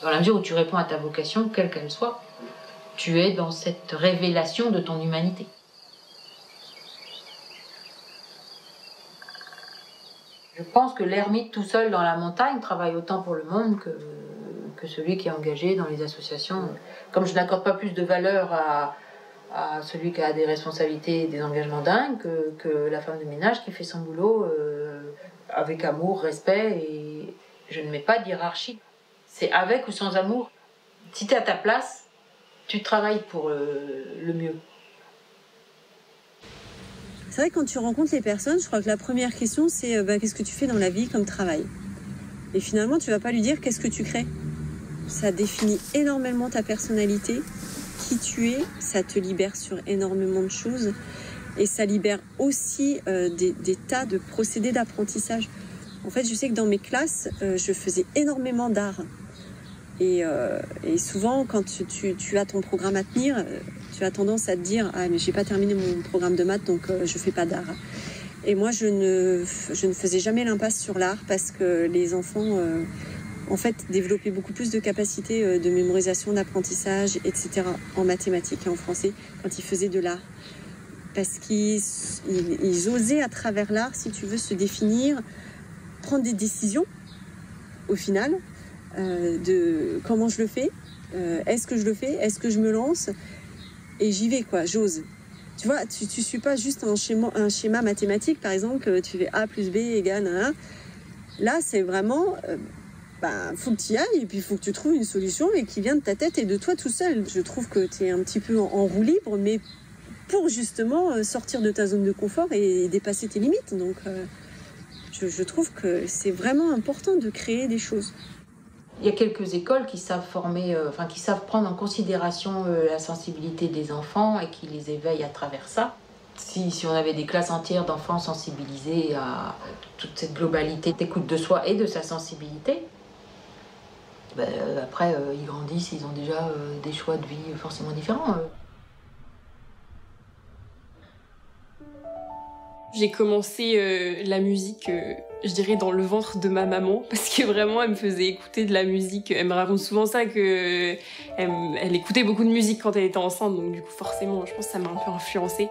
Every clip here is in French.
Dans la mesure où tu réponds à ta vocation, quelle qu'elle soit, tu es dans cette révélation de ton humanité. Je pense que l'ermite tout seul dans la montagne travaille autant pour le monde que celui qui est engagé dans les associations. Comme je n'accorde pas plus de valeur à celui qui a des responsabilités et des engagements dingues que la femme de ménage qui fait son boulot avec amour, respect, et je ne mets pas de hiérarchie. C'est avec ou sans amour. Si tu es à ta place, tu travailles pour le mieux. C'est vrai que quand tu rencontres les personnes, je crois que la première question c'est qu'est-ce que tu fais dans la vie comme travail? Et finalement tu vas pas lui dire qu'est-ce que tu crées. Ça définit énormément ta personnalité, qui tu es, ça te libère sur énormément de choses et ça libère aussi des tas de procédés d'apprentissage. En fait, je sais que dans mes classes, je faisais énormément d'art. Et souvent, quand tu as ton programme à tenir, tu as tendance à te dire « Ah, mais j'ai pas terminé mon programme de maths, donc je fais pas d'art. » Et moi, je ne faisais jamais l'impasse sur l'art parce que les enfants... en fait, développer beaucoup plus de capacités de mémorisation, d'apprentissage, etc. en mathématiques et en français quand ils faisaient de l'art. Parce qu'ils osaient à travers l'art, si tu veux, se définir, prendre des décisions, au final, de comment je le fais, est-ce que je le fais, est-ce que je me lance, et j'y vais, quoi, j'ose. Tu vois, tu suis pas juste un schéma mathématique, par exemple, tu fais A plus B égale 1. Là, c'est vraiment... faut que tu y ailles et puis il faut que tu trouves une solution et qui vient de ta tête et de toi tout seul. Je trouve que tu es un petit peu en roue libre, mais pour justement sortir de ta zone de confort et dépasser tes limites. Donc je trouve que c'est vraiment important de créer des choses. Il y a quelques écoles qui savent former, qui savent prendre en considération la sensibilité des enfants et qui les éveillent à travers ça. Si on avait des classes entières d'enfants sensibilisés à toute cette globalité d'écoute de soi et de sa sensibilité, après, ils grandissent, ils ont déjà des choix de vie forcément différents. J'ai commencé la musique, je dirais, dans le ventre de ma maman, parce que vraiment, elle me faisait écouter de la musique. Elle me raconte souvent ça, qu'elle écoutait beaucoup de musique quand elle était enceinte, donc du coup, forcément, je pense que ça m'a un peu influencée.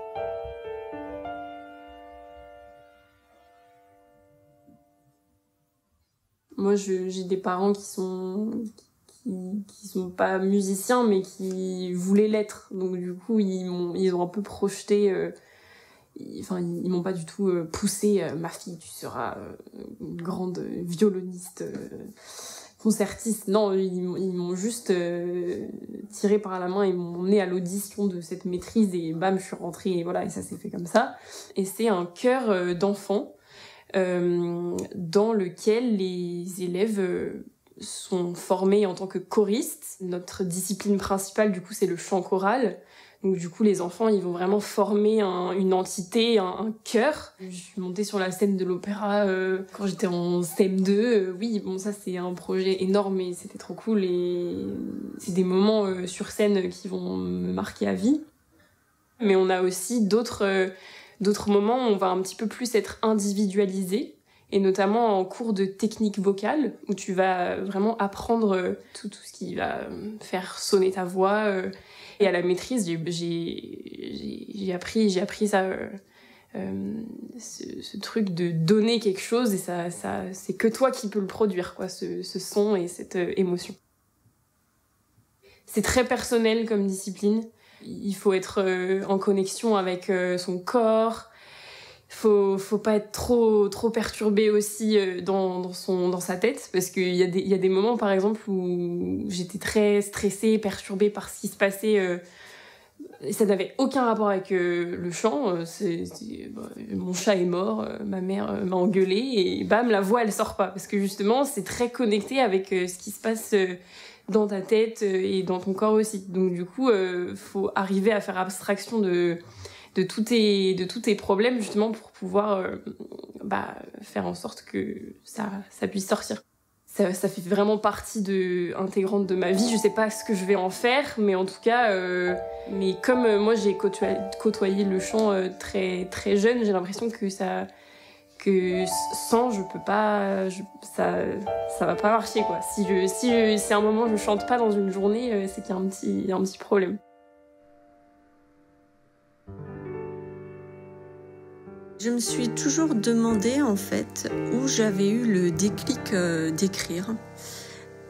Moi, j'ai des parents qui sont pas musiciens, mais qui voulaient l'être. Donc du coup, ils ont un peu projeté... ils m'ont pas du tout poussé ma fille, tu seras une grande violoniste, concertiste. Non, ils m'ont juste tiré par la main et m'ont emmené à l'audition de cette maîtrise et bam, je suis rentrée et voilà, et ça s'est fait comme ça. Et c'est un chœur d'enfants dans lequel les élèves sont formés en tant que choristes. Notre discipline principale, du coup, c'est le chant choral. Donc du coup, les enfants, ils vont vraiment former une entité, un chœur. Je suis montée sur la scène de l'opéra quand j'étais en CM2. Oui, bon, ça, c'est un projet énorme et c'était trop cool. Et c'est des moments sur scène qui vont me marquer à vie. Mais on a aussi d'autres moments où on va un petit peu plus être individualisé. Et notamment en cours de technique vocale, où tu vas vraiment apprendre tout ce qui va faire sonner ta voix. Et à la maîtrise, j'ai appris ça, ce truc de donner quelque chose, et ça c'est que toi qui peux le produire, quoi, ce son et cette émotion. C'est très personnel comme discipline. Il faut être en connexion avec son corps. Faut pas être trop perturbé aussi dans sa tête, parce qu'il y a des moments, par exemple, où j'étais très stressée, perturbée par ce qui se passait, et ça n'avait aucun rapport avec le chant. Mon chat est mort, ma mère m'a engueulée, et bam, la voix elle sort pas, parce que justement c'est très connecté avec ce qui se passe dans ta tête et dans ton corps aussi. Donc du coup, faut arriver à faire abstraction de tous tes problèmes, justement, pour pouvoir faire en sorte que ça puisse sortir. Ça fait vraiment partie intégrante de ma vie. Je sais pas ce que je vais en faire, mais en tout cas, mais comme moi j'ai côtoyé le chant très très jeune, j'ai l'impression que que sans je peux pas, ça va pas marcher quoi. Si à un moment je chante pas dans une journée, c'est qu'il y a un petit problème. Je me suis toujours demandé en fait où j'avais eu le déclic d'écrire.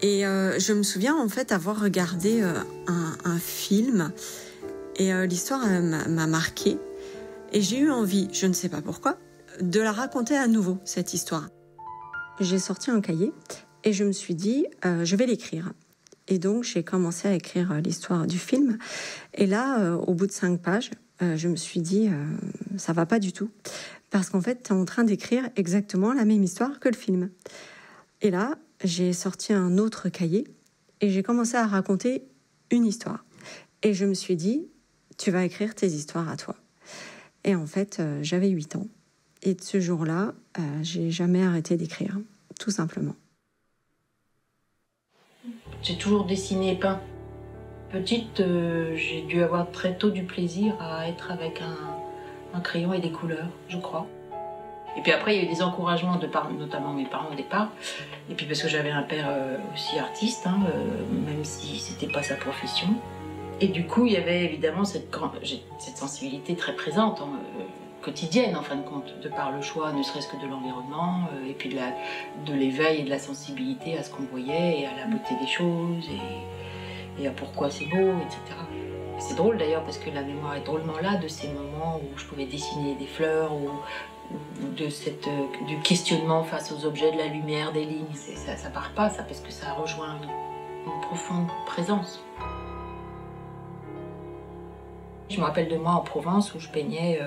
Et je me souviens en fait avoir regardé un film et l'histoire m'a marquée. Et j'ai eu envie, je ne sais pas pourquoi, de la raconter à nouveau, cette histoire. J'ai sorti un cahier et je me suis dit, je vais l'écrire. Et donc, j'ai commencé à écrire l'histoire du film. Et là, au bout de 5 pages, je me suis dit, ça va pas du tout. Parce qu'en fait, tu es en train d'écrire exactement la même histoire que le film. Et là, j'ai sorti un autre cahier et j'ai commencé à raconter une histoire. Et je me suis dit, tu vas écrire tes histoires à toi. Et en fait, j'avais 8 ans. Et de ce jour-là, j'ai jamais arrêté d'écrire, tout simplement. J'ai toujours dessiné et peint. Petite, j'ai dû avoir très tôt du plaisir à être avec un crayon et des couleurs, je crois. Et puis après, il y a eu des encouragements de par notamment mes parents au départ. Et puis parce que j'avais un père aussi artiste, même si c'était pas sa profession. Et du coup, il y avait évidemment cette sensibilité très présente, quotidienne en fin de compte, de par le choix, ne serait-ce que de l'environnement, et puis de l'éveil et de la sensibilité à ce qu'on voyait, et à la beauté des choses, et à pourquoi c'est beau, etc. C'est drôle d'ailleurs, parce que la mémoire est drôlement là de ces moments où je pouvais dessiner des fleurs, ou du questionnement face aux objets, de la lumière, des lignes. Ça part pas, ça, parce que ça rejoint une profonde présence. Je me rappelle de moi en Provence où je peignais.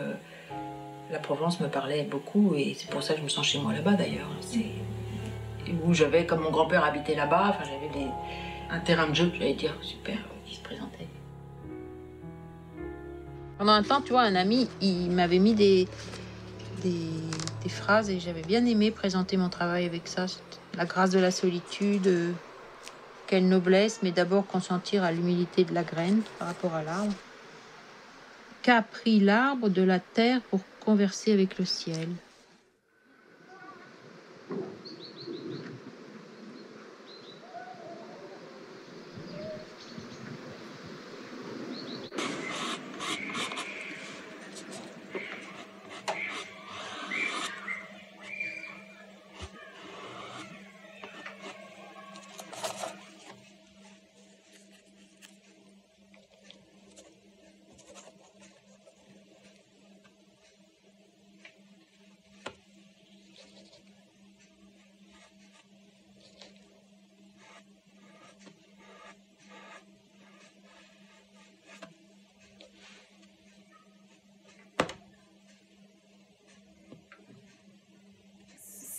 La Provence me parlait beaucoup et c'est pour ça que je me sens chez moi là-bas d'ailleurs. Où j'avais, comme mon grand-père habitait là-bas, j'avais un terrain de jeu, j'allais dire, super, qui se présentait. Pendant un temps, tu vois, un ami, il m'avait mis des phrases et j'avais bien aimé présenter mon travail avec ça. La grâce de la solitude, quelle noblesse, mais d'abord consentir à l'humilité de la graine par rapport à l'arbre. Qu'a pris l'arbre de la terre pour converser avec le ciel.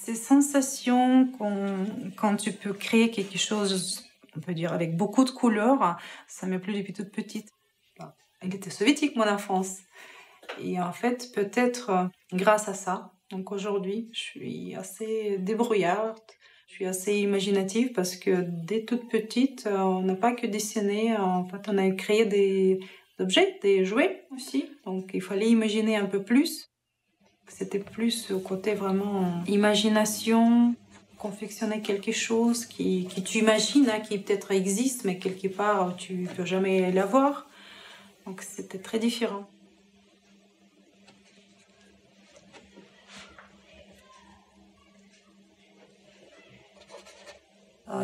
Ces sensations quand tu peux créer quelque chose, on peut dire avec beaucoup de couleurs, ça m'est plu depuis toute petite. Elle était soviétique, mon enfance. Et en fait, peut-être grâce à ça, donc aujourd'hui, je suis assez débrouillarde, je suis assez imaginative parce que dès toute petite, on n'a pas que dessiné, en fait, on a créé des objets, des jouets aussi. Donc il fallait imaginer un peu plus. C'était plus au côté vraiment imagination, confectionner quelque chose qui tu imagines, qui peut-être existe, mais quelque part tu ne peux jamais l'avoir. Donc c'était très différent.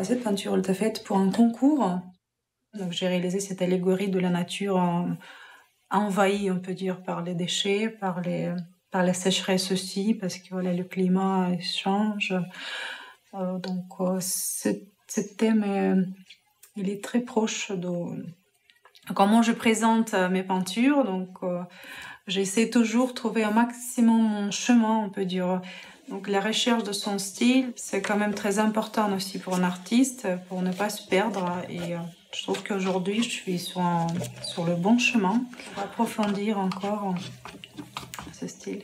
Cette peinture, elle était faite pour un concours. Donc j'ai réalisé cette allégorie de la nature envahie, on peut dire, par les déchets, par la sécheresse aussi, parce que voilà, le climat change. Donc ce thème, il est très proche de comment je présente mes peintures. Donc j'essaie toujours de trouver un maximum mon chemin, on peut dire. Donc la recherche de son style, c'est quand même très important aussi pour un artiste, pour ne pas se perdre. Et je trouve qu'aujourd'hui, je suis sur le bon chemin pour approfondir encore ce style.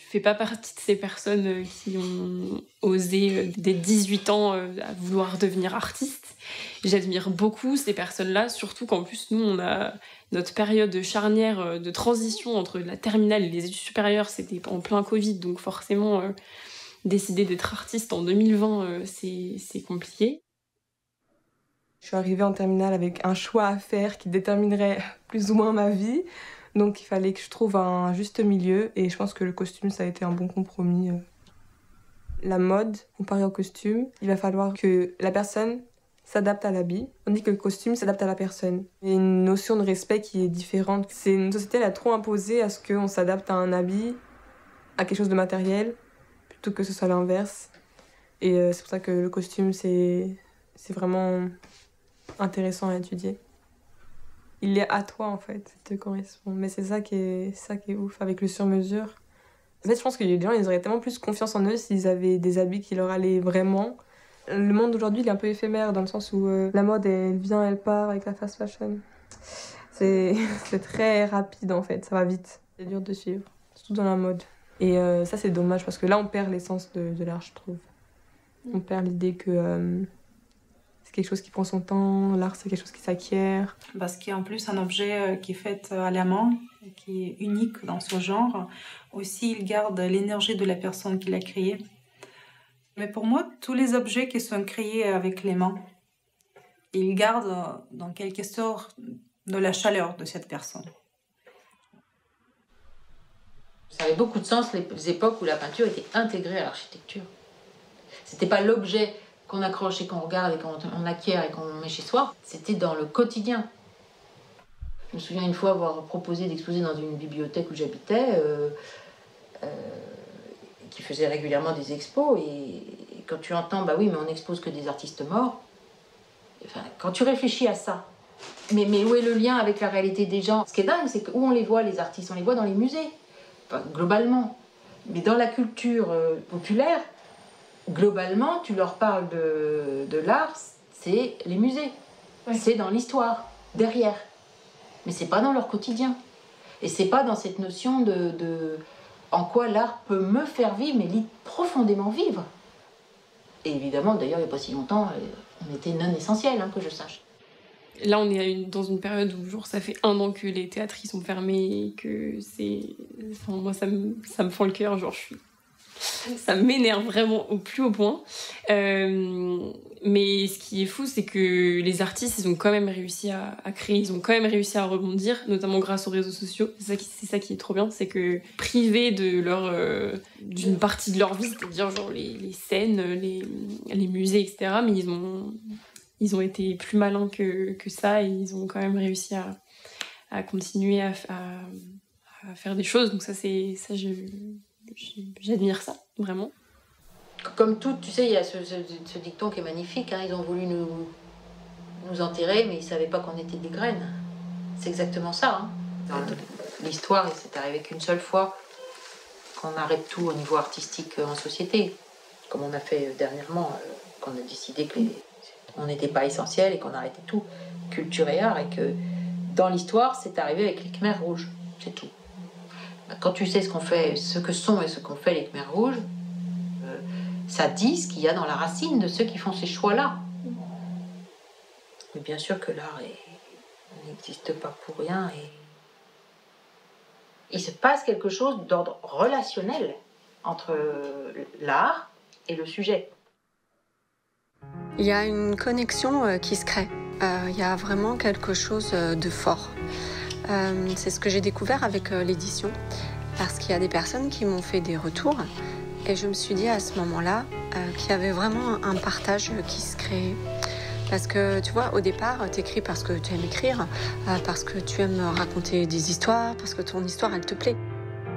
fais pas partie de ces personnes qui ont osé dès 18 ans à vouloir devenir artiste. J'admire beaucoup ces personnes-là, surtout qu'en plus, nous, on a notre période charnière de transition entre la terminale et les études supérieures, c'était en plein Covid, donc forcément, décider d'être artiste en 2020, c'est compliqué. Je suis arrivée en terminale avec un choix à faire qui déterminerait plus ou moins ma vie. Donc il fallait que je trouve un juste milieu et je pense que le costume, ça a été un bon compromis. La mode, comparée au costume, il va falloir que la personne s'adapte à l'habit, tandis que le costume s'adapte à la personne. Il y a une notion de respect qui est différente. C'est une société, elle a trop imposé à ce qu'on s'adapte à un habit, à quelque chose de matériel, plutôt que ce soit l'inverse. Et c'est pour ça que le costume, c'est vraiment intéressant à étudier. Il est à toi, en fait, ça te correspond. Mais c'est ça qui est ouf avec le sur-mesure. En fait, je pense que les gens, ils auraient tellement plus confiance en eux s'ils avaient des habits qui leur allaient vraiment. Le monde d'aujourd'hui, il est un peu éphémère, dans le sens où la mode, elle vient, elle part avec la fast fashion. C'est très rapide, en fait, ça va vite. C'est dur de suivre, surtout dans la mode. Et ça, c'est dommage, parce que là, on perd l'essence de l'art, je trouve. On perd l'idée que c'est quelque chose qui prend son temps, l'art, c'est quelque chose qui s'acquiert. Parce qu'il y a en plus un objet qui est fait à la main, qui est unique dans ce genre. Aussi, il garde l'énergie de la personne qui l'a créé. Mais pour moi, tous les objets qui sont créés avec les mains, ils gardent dans quelque sorte de la chaleur de cette personne. Ça avait beaucoup de sens les époques où la peinture était intégrée à l'architecture. C'était pas l'objet qu'on accroche et qu'on regarde et qu'on acquiert et qu'on met chez soi, c'était dans le quotidien. Je me souviens une fois avoir proposé d'exposer dans une bibliothèque où j'habitais, qui faisait régulièrement des expos, et quand tu entends, bah oui, mais on n'expose que des artistes morts, enfin, quand tu réfléchis à ça, mais où est le lien avec la réalité des gens? Ce qui est dingue, c'est que où on les voit, les artistes, on les voit dans les musées, enfin, globalement, mais dans la culture populaire, globalement, tu leur parles de l'art, c'est les musées, oui. C'est dans l'histoire, derrière. Mais c'est pas dans leur quotidien. Et c'est pas dans cette notion de en quoi l'art peut me faire vivre, mais profondément vivre. Et évidemment, d'ailleurs, il n'y a pas si longtemps, on était non essentiel, hein, que je sache. Là, on est dans une période où genre, ça fait 1 an que les théâtres ils sont fermés, et que c'est... Enfin, moi, ça me fend le cœur, genre ça m'énerve vraiment au plus haut point. Mais ce qui est fou, c'est que les artistes, ils ont quand même réussi à créer, ils ont quand même réussi à rebondir, notamment grâce aux réseaux sociaux. C'est ça qui est trop bien, c'est que privés de d'une partie de leur vie, c'est-à-dire genre les scènes, les musées, etc., mais ils ont été plus malins que ça, et ils ont quand même réussi à continuer à faire des choses. Donc j'admire ça, vraiment. Comme tout, tu sais, il y a ce dicton qui est magnifique, hein, ils ont voulu nous enterrer, mais ils ne savaient pas qu'on était des graines. C'est exactement ça. Hein. Dans l'histoire, c'est arrivé qu'une seule fois qu'on arrête tout au niveau artistique en société, comme on a fait dernièrement, qu'on a décidé qu'on n'était pas essentiel et qu'on arrêtait tout, culture et art, et que dans l'histoire, c'est arrivé avec les Khmers rouges, c'est tout. Quand tu sais ce que sont et ce qu'ont fait les Khmers rouges, ça dit ce qu'il y a dans la racine de ceux qui font ces choix-là. Mais bien sûr que l'art n'existe pas pour rien. Et il se passe quelque chose d'ordre relationnel entre l'art et le sujet. Il y a une connexion qui se crée. Il y a vraiment quelque chose de fort. C'est ce que j'ai découvert avec l'édition, parce qu'il y a des personnes qui m'ont fait des retours, et je me suis dit à ce moment-là qu'il y avait vraiment un partage qui se créait. Parce que tu vois, au départ, t'écris parce que tu aimes écrire, parce que tu aimes raconter des histoires, parce que ton histoire, elle te plaît.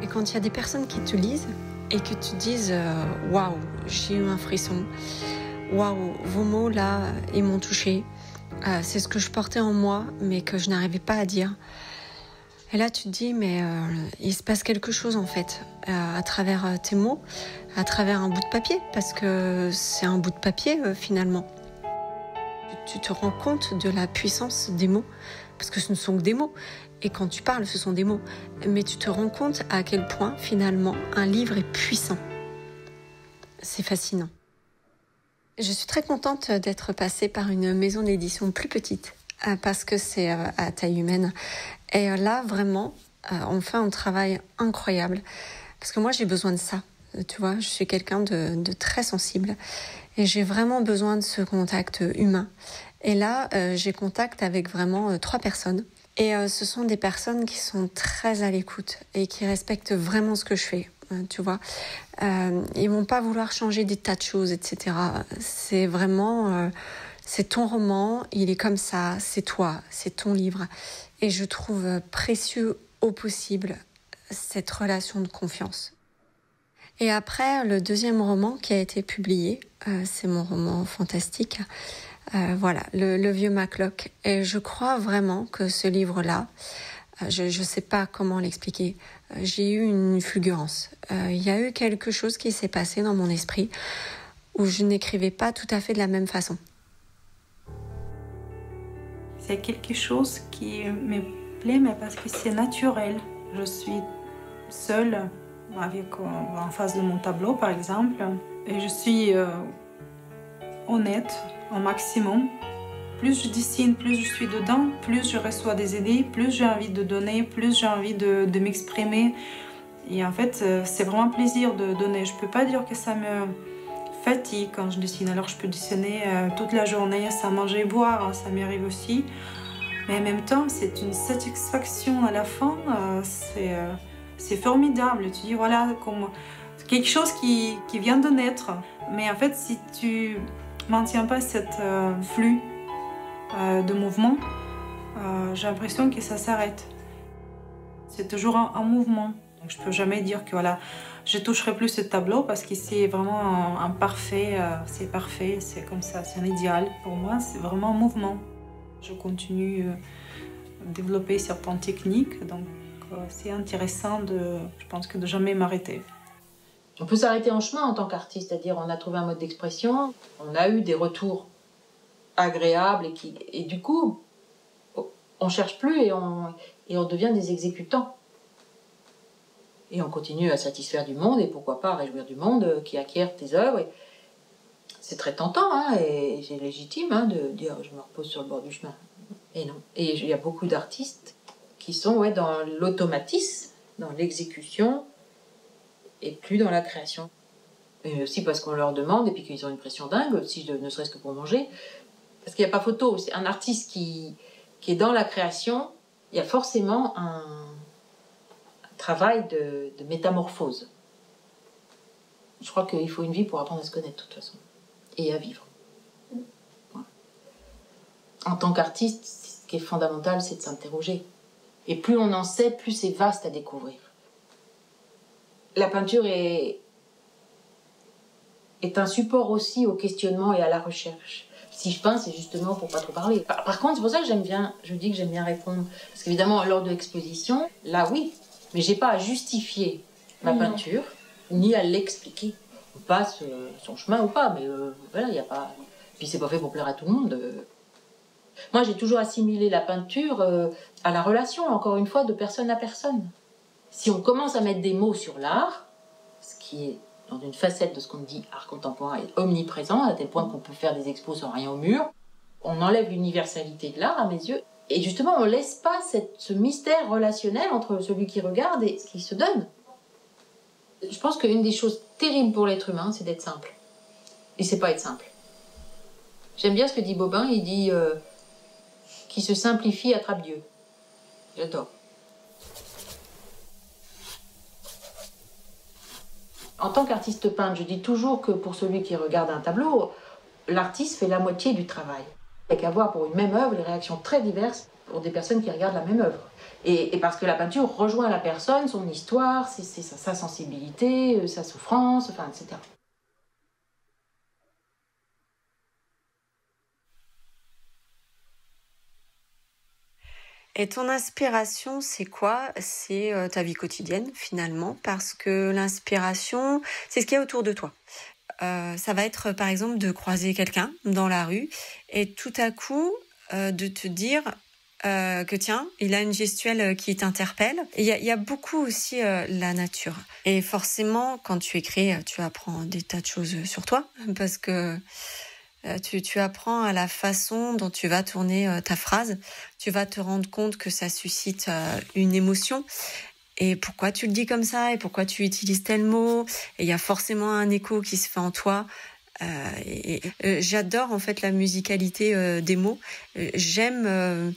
Et quand il y a des personnes qui te lisent et que tu dises « Waouh, j'ai eu un frisson. Waouh, vos mots là, ils m'ont touchée. C'est ce que je portais en moi, mais que je n'arrivais pas à dire. » Et là, tu te dis, mais il se passe quelque chose, en fait, à travers tes mots, à travers un bout de papier, parce que c'est un bout de papier, finalement. Tu te rends compte de la puissance des mots, parce que ce ne sont que des mots. Et quand tu parles, ce sont des mots. Mais tu te rends compte à quel point, finalement, un livre est puissant. C'est fascinant. Je suis très contente d'être passée par une maison d'édition plus petite, parce que c'est à taille humaine. Et là, vraiment, on fait un travail incroyable. Parce que moi, j'ai besoin de ça. Tu vois, je suis quelqu'un de très sensible. Et j'ai vraiment besoin de ce contact humain. Et là, j'ai contact avec vraiment 3 personnes. Et ce sont des personnes qui sont très à l'écoute et qui respectent vraiment ce que je fais. Tu vois, ils vont pas vouloir changer des tas de choses, etc. C'est vraiment, c'est ton roman, il est comme ça, c'est toi, c'est ton livre. Et je trouve précieux au possible cette relation de confiance. Et après, le deuxième roman qui a été publié, c'est mon roman fantastique. Voilà, le vieux Maclock. Et je crois vraiment que ce livre-là, je ne sais pas comment l'expliquer, j'ai eu une fulgurance. Il y a eu quelque chose qui s'est passé dans mon esprit où je n'écrivais pas tout à fait de la même façon. C'est quelque chose qui me plaît, mais parce que c'est naturel. Je suis seule en face de mon tableau, par exemple, et je suis honnête au maximum. Plus je dessine, plus je suis dedans, plus je reçois des idées, plus j'ai envie de donner, plus j'ai envie de m'exprimer. Et en fait, c'est vraiment un plaisir de donner. Je ne peux pas dire que ça me fatigue quand je dessine. Alors je peux dessiner toute la journée, sans manger et boire, ça m'arrive aussi. Mais en même temps, c'est une satisfaction à la fin. C'est formidable. Tu dis, voilà, comme quelque chose qui vient de naître. Mais en fait, si tu maintiens pas cette flux de mouvement, j'ai l'impression que ça s'arrête. C'est toujours un mouvement. Donc, je ne peux jamais dire que voilà, je ne toucherai plus ce tableau parce que c'est vraiment un parfait, c'est comme ça, c'est un idéal. Pour moi, c'est vraiment un mouvement. Je continue à développer certaines techniques, donc c'est intéressant je pense que de jamais m'arrêter. On peut s'arrêter en chemin en tant qu'artiste, c'est-à-dire on a trouvé un mode d'expression, on a eu des retours agréables et du coup, on cherche plus et on devient des exécutants. Et on continue à satisfaire du monde et pourquoi pas à réjouir du monde qui acquiert tes œuvres. Et c'est très tentant hein, et c'est légitime hein, de dire je me repose sur le bord du chemin. Et non. Et il y a beaucoup d'artistes qui sont dans l'automatisme, dans l'exécution et plus dans la création. Et aussi parce qu'on leur demande et puis qu'ils ont une pression dingue, aussi ne serait-ce que pour manger. Parce qu'il n'y a pas photo. C'est un artiste qui est dans la création, il y a forcément un travail de métamorphose. Je crois qu'il faut une vie pour apprendre à se connaître de toute façon. Et à vivre. Voilà. En tant qu'artiste, ce qui est fondamental, c'est de s'interroger. Et plus on en sait, plus c'est vaste à découvrir. La peinture est un support aussi au questionnement et à la recherche. Si je peins, c'est justement pour pas trop parler. Par contre, c'est pour ça que je dis que j'aime bien répondre. Parce qu'évidemment, lors de l'exposition, là oui, mais j'ai pas à justifier ma peinture, ni à l'expliquer. On passe son chemin ou pas, mais voilà, il n'y a pas... Puis c'est pas fait pour plaire à tout le monde. Moi, j'ai toujours assimilé la peinture à la relation, encore une fois, de personne à personne. Si on commence à mettre des mots sur l'art, ce qui est dans une facette de ce qu'on dit art contemporain est omniprésent, à tel point qu'on peut faire des expos sans rien au mur, on enlève l'universalité de l'art à mes yeux, et justement on laisse pas ce mystère relationnel entre celui qui regarde et ce qui se donne. Je pense qu'une des choses terribles pour l'être humain, c'est d'être simple. Et c'est pas être simple. J'aime bien ce que dit Bobin, il dit qui se simplifie attrape Dieu. J'adore. En tant qu'artiste peintre, je dis toujours que pour celui qui regarde un tableau, l'artiste fait la moitié du travail. Il n'y a qu'à voir pour une même œuvre les réactions très diverses pour des personnes qui regardent la même œuvre. Et parce que la peinture rejoint la personne, son histoire, c'est sa sensibilité, sa souffrance, enfin, etc. Et ton inspiration, c'est quoi? C'est ta vie quotidienne, finalement, parce que l'inspiration, c'est ce qu'il y a autour de toi. Ça va être, par exemple, de croiser quelqu'un dans la rue et tout à coup, de te dire, que tiens, il a une gestuelle qui t'interpelle. Il y a beaucoup aussi la nature. Et forcément, quand tu écris, tu apprends des tas de choses sur toi, parce que tu apprends à la façon dont tu vas tourner ta phrase. Tu vas te rendre compte que ça suscite une émotion. Et pourquoi tu le dis comme ça, et pourquoi tu utilises tel mot. Et il y a forcément un écho qui se fait en toi. J'adore en fait la musicalité des mots. J'aime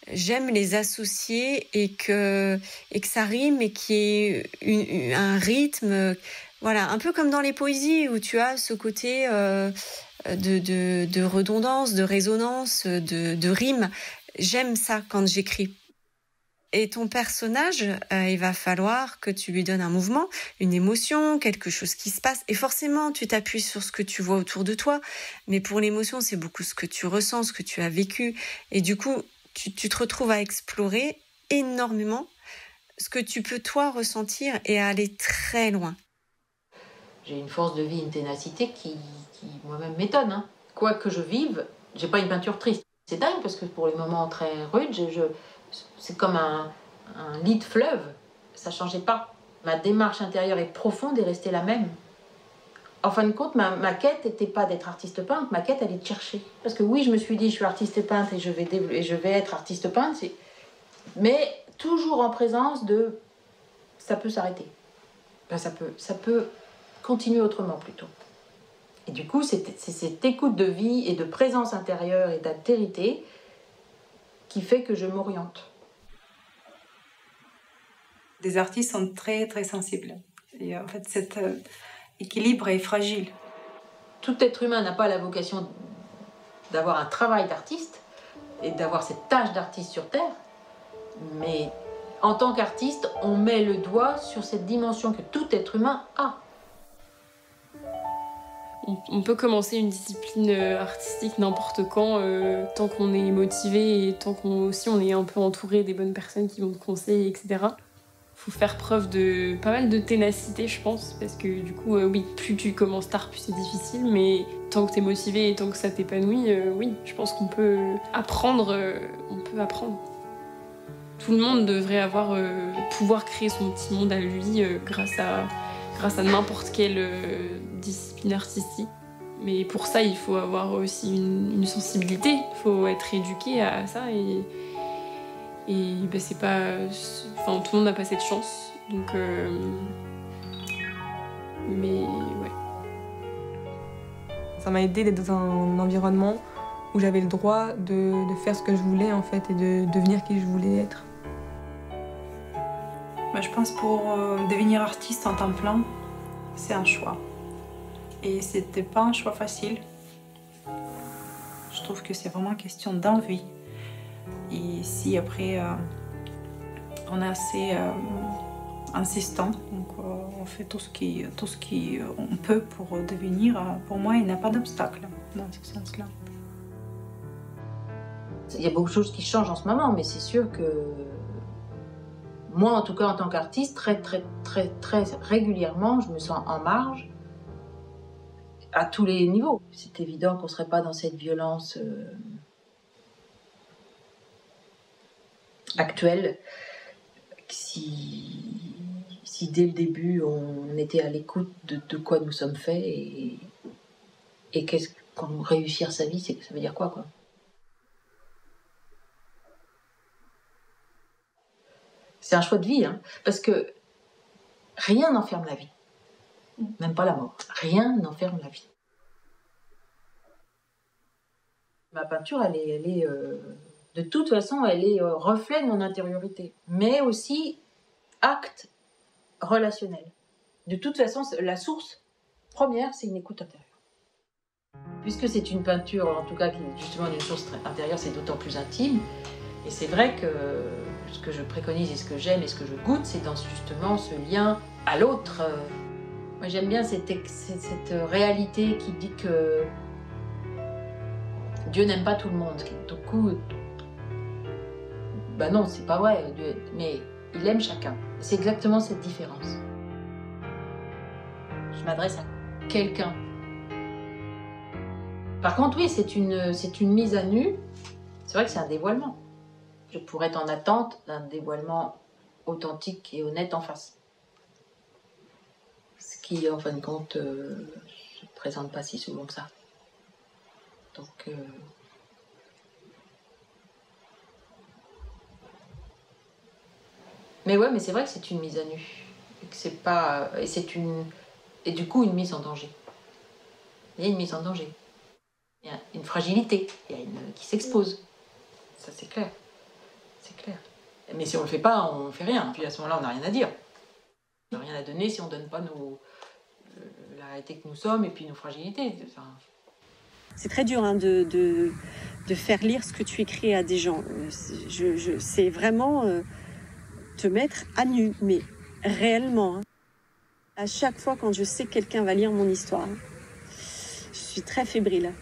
les associer et que ça rime et qu'il y ait un rythme, voilà, un peu comme dans les poésies où tu as ce côté de redondance, de résonance, de rime. J'aime ça quand j'écris. Et ton personnage, il va falloir que tu lui donnes un mouvement, une émotion, quelque chose qui se passe. Et forcément, tu t'appuies sur ce que tu vois autour de toi. Mais pour l'émotion, c'est beaucoup ce que tu ressens, ce que tu as vécu. Et du coup, tu te retrouves à explorer énormément ce que tu peux, toi, ressentir et à aller très loin. J'ai une force de vie, une ténacité qui moi-même m'étonne. Hein. Quoi que je vive, j'ai pas une peinture triste. C'est dingue parce que pour les moments très rudes, c'est comme un lit de fleuve, ça changeait pas. Ma démarche intérieure est profonde et restée la même. En fin de compte, ma quête n'était pas d'être artiste peintre, ma quête elle est de chercher. Parce que oui, je me suis dit, je suis artiste peintre et je vais être artiste peintre, mais toujours en présence de ça peut s'arrêter. Enfin, ça peut continuer autrement plutôt. Et du coup, c'est cette écoute de vie et de présence intérieure et d'altérité qui fait que je m'oriente. Les artistes sont très très sensibles. Et en fait, cet équilibre est fragile. Tout être humain n'a pas la vocation d'avoir un travail d'artiste et d'avoir cette tâche d'artiste sur Terre, mais en tant qu'artiste, on met le doigt sur cette dimension que tout être humain a. On peut commencer une discipline artistique n'importe quand, tant qu'on est motivé et tant qu'on est un peu entouré des bonnes personnes qui vont te conseiller, etc. Faut faire preuve de pas mal de ténacité, je pense, parce que du coup, oui, plus tu commences tard, plus c'est difficile, mais tant que t'es motivé et tant que ça t'épanouit, oui, je pense qu'on peut apprendre. Tout le monde devrait pouvoir créer son petit monde à lui grâce à n'importe quelle discipline artistique. Mais pour ça, il faut avoir aussi une sensibilité, il faut être éduqué à ça et ben c'est pas... Enfin, tout le monde n'a pas cette chance, donc... Mais ouais. Ça m'a aidé d'être dans un environnement où j'avais le droit de faire ce que je voulais en fait et de devenir qui je voulais être. Je pense pour devenir artiste en temps plein, c'est un choix. Et c'était pas un choix facile. Je trouve que c'est vraiment une question d'envie. Et si après on est assez insistant, donc on fait tout ce qu'on peut pour devenir, pour moi il n'y a pas d'obstacle dans ce sens-là. Il y a beaucoup de choses qui changent en ce moment, mais c'est sûr que moi, en tout cas, en tant qu'artiste, très régulièrement, je me sens en marge à tous les niveaux. C'est évident qu'on ne serait pas dans cette violence actuelle si dès le début, on était à l'écoute de quoi nous sommes faits et qu'est-ce qu'on réussir sa vie, ça veut dire quoi. C'est un choix de vie, hein, parce que rien n'enferme la vie. Même pas la mort. Rien n'enferme la vie. Ma peinture, elle est de toute façon, elle est reflet de mon intériorité, mais aussi acte relationnel. De toute façon, la source première, c'est une écoute intérieure. Puisque c'est une peinture, en tout cas, qui est justement d'une source intérieure, c'est d'autant plus intime. Et c'est vrai que ce que je préconise et ce que j'aime et ce que je goûte, c'est dans justement ce lien à l'autre. Moi, j'aime bien cette réalité qui dit que Dieu n'aime pas tout le monde. Du coup, ben non, c'est pas vrai, mais il aime chacun. C'est exactement cette différence. Je m'adresse à quelqu'un. Par contre, oui, c'est une mise à nu. C'est vrai que c'est un dévoilement. je pourrais être en attente d'un dévoilement authentique et honnête en face. Ce qui, en fin de compte, ne se présente pas si souvent que ça. Donc, mais ouais, mais c'est vrai que c'est une mise à nu. Et que c'est pas. Et c'est une. Et du coup, une mise en danger. Il y a une mise en danger. Il y a une fragilité. Il y a une qui s'expose. Ça, c'est clair. C'est clair. Mais si on le fait pas, on fait rien. Puis à ce moment-là, on n'a rien à dire. On n'a rien à donner si on donne pas la réalité que nous sommes et puis nos fragilités. Enfin... C'est très dur hein, de faire lire ce que tu écris à des gens. C'est vraiment te mettre à nu, mais réellement. Hein. À chaque fois quand je sais que quelqu'un va lire mon histoire, je suis très fébrile.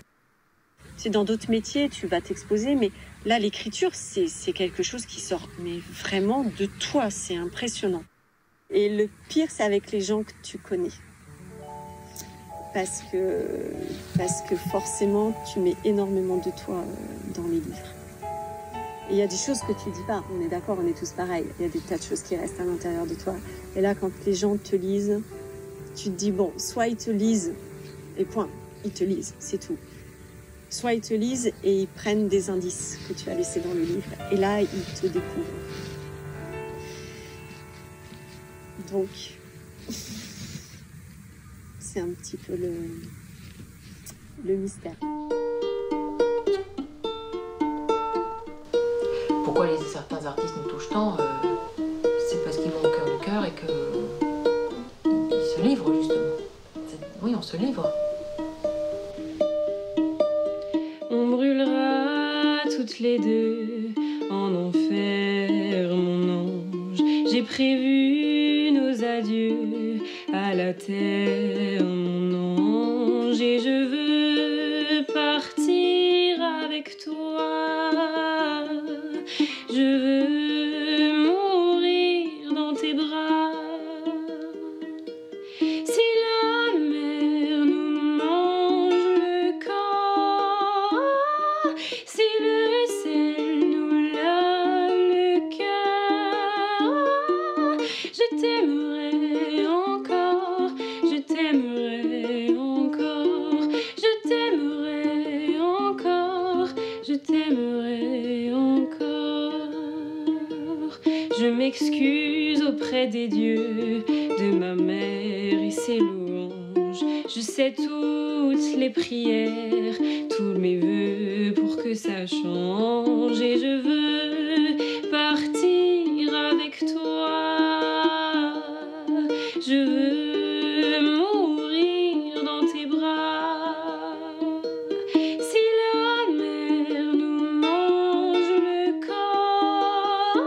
C'est dans d'autres métiers, tu vas t'exposer, mais là, l'écriture, c'est quelque chose qui sort mais vraiment de toi, c'est impressionnant. Et le pire, c'est avec les gens que tu connais. Parce que forcément, tu mets énormément de toi dans les livres. Et il y a des choses que tu dis pas, on est d'accord, on est tous pareils. Il y a des tas de choses qui restent à l'intérieur de toi. Et là, quand les gens te lisent, tu te dis, bon, soit ils te lisent, et point, ils te lisent, c'est tout. Soit ils te lisent et ils prennent des indices que tu as laissés dans le livre. Et là, ils te découvrent. Donc, c'est un petit peu le mystère. Pourquoi certains artistes nous touchent tant c'est parce qu'ils vont au cœur du cœur et qu'ils se livrent, justement. Oui, on se livre. On brûlera toutes les deux en enfer, mon ange. J'ai prévu nos adieux à la terre, mon ange. Et je veux partir avec toi. Je veux mourir dans tes bras. Si la mer nous mange le corps, si le sel nous lave le cœur, je t'aimerai encore, je t'aimerai encore, je t'aimerai encore, je t'aimerai encore. Je m'excuse auprès des dieux de ma mère et ses louanges. Je sais toutes les prières, tous mes vœux pour que ça change. Et je veux partir avec toi. Je veux mourir dans tes bras. Si la mer nous mange le corps,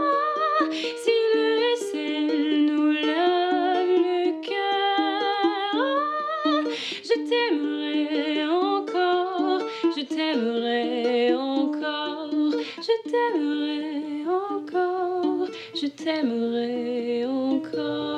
si le sel nous lave le cœur, je t'aimerai encore, je t'aimerai encore, je t'aimerai encore, je t'aimerai encore.